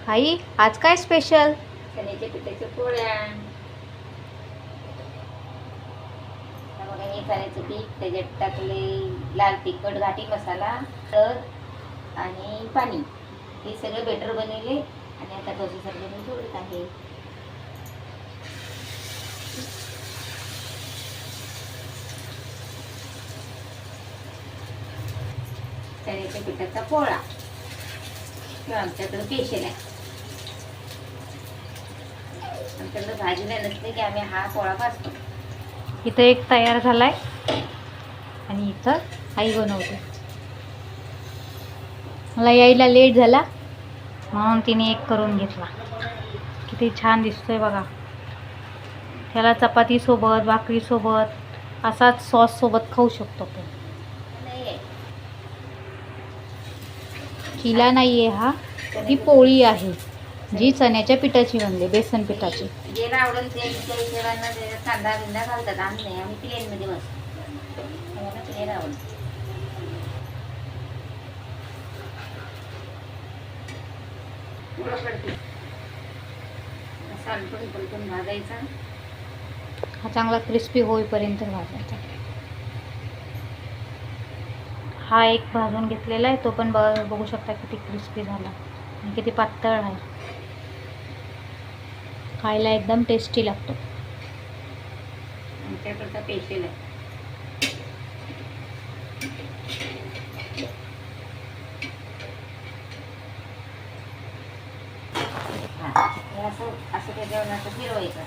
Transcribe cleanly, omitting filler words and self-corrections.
आई आज काय स्पेशल? चण्याच्या पिठाच्या पोळ्या. बघा हे चण्याचं पीठ, त्याच्यात टाकले लाल तिखट, घाटी मसाला, हळद आणि पाणी. हे सगळं बेटर बनवले आणि आता डोसेसारखं मी सोडत आहे. चण्याच्या पिठाचा पोळा किंवा आमच्याकडे स्पेशल आहे. आमच्याकडे भाजी नाही नसते की आम्ही हा पोळा भाजतो. इथं एक तयार झालाय आणि इथं आई बनवते. मला यायला लेट झाला म्हणून तिने एक करून घेतला. किती छान दिसतोय बघा. त्याला चपाती सोबत, भाकरी सोबत, असाच सॉस सोबत खाऊ शकतो आपण. चिला नाहीये हा, ही पोळी आहे जी चण्याच्या पिठाची बनते, बेसन पिठाची. ज्याला आवडेल ते हिशोबानं कांदा बिंदा घालतात. आम्ही नाही, आम्ही प्लेनमध्ये बसतो. आम्हाला प्लेन आवडतं. सालपण पलटून भाजायचा. हा चांगला क्रिस्पी होईपर्यंत भाजायचा. हा एक भाजून घेतलेला आहे, तो पण बघू शकता किती क्रिस्पी झाला आणि किती पातळ आहे. खायला एकदम टेस्टी लागतो. आमच्याकडचा स्पेशल आहे. असं त्याच्यावर फिरवायचं.